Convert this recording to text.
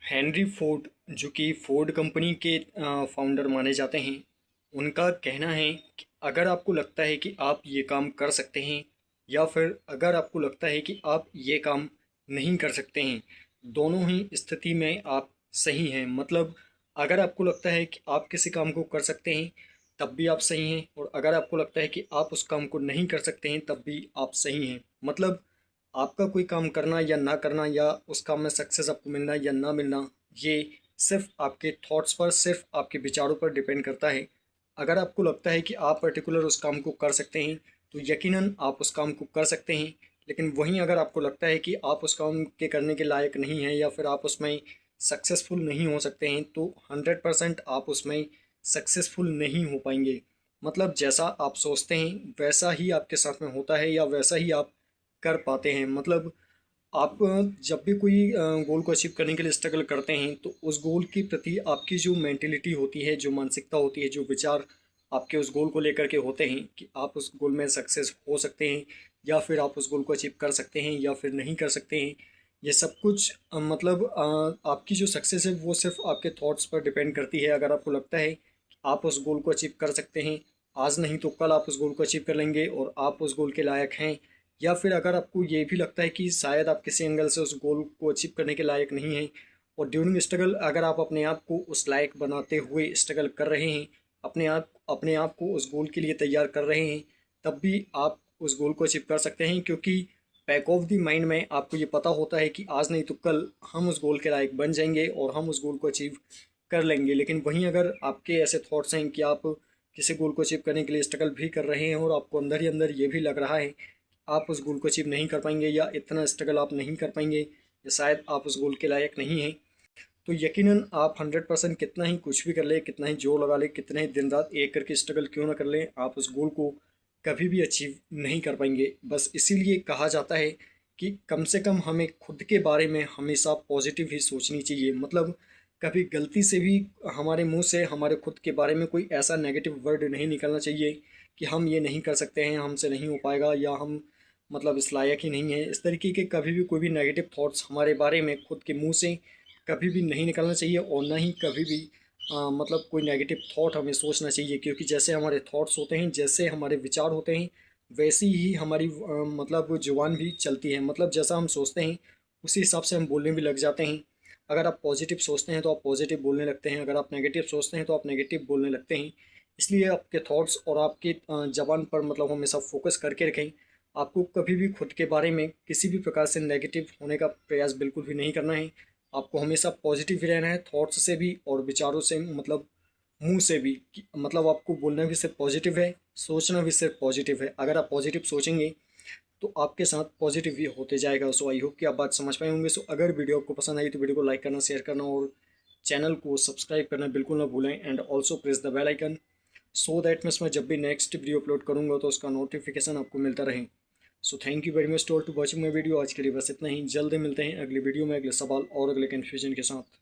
Henry Ford जो कि Ford company के फाउंडर माने जाते हैं, उनका कहना है कि अगर आपको लगता है कि आप ये काम कर सकते हैं या फिर अगर आपको लगता है कि आप ये काम नहीं कर सकते हैं, दोनों ही स्थिति में आप सही हैं। मतलब अगर आपको लगता है कि आप किसी काम को कर सकते हैं तब भी आप सही हैं, और अगर आपको लगता है कि आप उस काम को नहीं कर सकते हैं तब भी आप सही हैं। मतलब आपका कोई काम करना या ना करना या उस काम में सक्सेस आपको मिलना या ना मिलना, ये सिर्फ आपके थॉट्स पर, सिर्फ आपके विचारों पर डिपेंड करता है। अगर आपको लगता है कि आप पर्टिकुलर उस काम को कर सकते हैं तो यकीनन आप उस काम को कर सकते हैं। लेकिन वहीं अगर आपको लगता है कि आप उस काम के करने के लायक नहीं हैं या फिर आप उसमें सक्सेसफुल नहीं हो सकते हैं, तो 100% आप उसमें सक्सेसफुल नहीं हो पाएंगे। मतलब जैसा आप सोचते हैं वैसा ही आपके साथ में होता है या वैसा ही आप कर पाते हैं। मतलब आप जब भी कोई गोल को अचीव करने के लिए स्ट्रगल करते हैं तो उस गोल के प्रति आपकी जो मेंटेलिटी होती है, जो मानसिकता होती है, जो विचार आपके उस गोल को लेकर के होते हैं कि आप उस गोल में सक्सेस हो सकते हैं या फिर आप उस गोल को अचीव कर सकते हैं या फिर नहीं कर सकते हैं, ये सब कुछ मतलब आपकी जो सक्सेस है वो सिर्फ आपके थॉट्स पर डिपेंड करती है। अगर आपको लगता है कि आप उस गोल को अचीव कर सकते हैं, आज नहीं तो कल आप उस गोल को अचीव कर लेंगे और आप उस गोल के लायक हैं, या फिर अगर आपको ये भी लगता है कि शायद आप किसी एंगल से उस गोल को अचीव करने के लायक नहीं हैं और ड्यूरिंग स्ट्रगल अगर आप अपने आप को उस लायक बनाते हुए स्ट्रगल कर रहे हैं, अपने आप को उस गोल के लिए तैयार कर रहे हैं, तब भी आप उस गोल को अचीव कर सकते हैं। क्योंकि बैक ऑफ द माइंड में आपको ये पता होता है कि आज नहीं तो कल हम उस गोल के लायक बन जाएंगे और हम उस गोल को अचीव कर लेंगे। लेकिन वहीं अगर आपके ऐसे थॉट्स हैं कि आप किसी गोल को अचीव करने के लिए स्ट्रगल भी कर रहे हैं और आपको अंदर ही अंदर ये भी लग रहा है आप उस गोल को अचीव नहीं कर पाएंगे या इतना स्ट्रगल आप नहीं कर पाएंगे या शायद आप उस गोल के लायक नहीं हैं, तो यकीनन आप 100% कितना ही कुछ भी कर ले, कितना ही जोर लगा ले, कितने ही दिन रात एक करके स्ट्रगल क्यों ना कर लें, आप उस गोल को कभी भी अचीव नहीं कर पाएंगे। बस इसीलिए कहा जाता है कि कम से कम हमें खुद के बारे में हमेशा पॉजिटिव ही सोचनी चाहिए। मतलब कभी गलती से भी हमारे मुंह से हमारे खुद के बारे में कोई ऐसा नेगेटिव वर्ड नहीं निकलना चाहिए कि हम ये नहीं कर सकते हैं, हमसे नहीं हो पाएगा, या हम मतलब इस लायक ही नहीं है। इस तरीके के कभी भी कोई भी नेगेटिव थॉट्स हमारे बारे में खुद के मुंह से कभी भी नहीं निकलना चाहिए, और ना ही कभी भी मतलब कोई नेगेटिव थॉट हमें सोचना चाहिए। क्योंकि जैसे हमारे थॉट्स होते हैं, जैसे हमारे विचार होते हैं, वैसी ही हमारी मतलब जुबान भी चलती है। मतलब जैसा हम सोचते हैं उसी हिसाब से हम बोलने भी लग जाते हैं। अगर आप पॉजिटिव सोचते हैं तो आप पॉजिटिव बोलने लगते हैं, अगर आप नेगेटिव सोचते हैं तो आप नेगेटिव बोलने लगते हैं। इसलिए आपके थॉट्स और आपके ज़बान पर मतलब हमेशा फोकस करके रखें। आपको कभी भी खुद के बारे में किसी भी प्रकार से नेगेटिव होने का प्रयास बिल्कुल भी नहीं करना है। आपको हमेशा पॉजिटिव ही रहना है, थॉट्स से भी और विचारों से, मतलब मुंह से भी मतलब आपको बोलना भी सिर्फ पॉजिटिव है, सोचना भी सिर्फ पॉजिटिव है। अगर आप पॉजिटिव सोचेंगे तो आपके साथ पॉजिटिव भी होते जाएगा। सो आई होप कि आप बात समझ पाए होंगे। सो अगर वीडियो आपको पसंद आई तो वीडियो को लाइक करना, शेयर करना और चैनल को सब्सक्राइब करना बिल्कुल ना भूलें, and also press the bell icon so that मैं जब भी नेक्स्ट वीडियो अपलोड करूँगा तो उसका नोटिफिकेशन आपको मिलता रहे। So thank you very much to watching my video. आज के लिए बस इतना ही, जल्द मिलते हैं अगली वीडियो में अगले सवाल और अगले कन्फ्यूजन के साथ।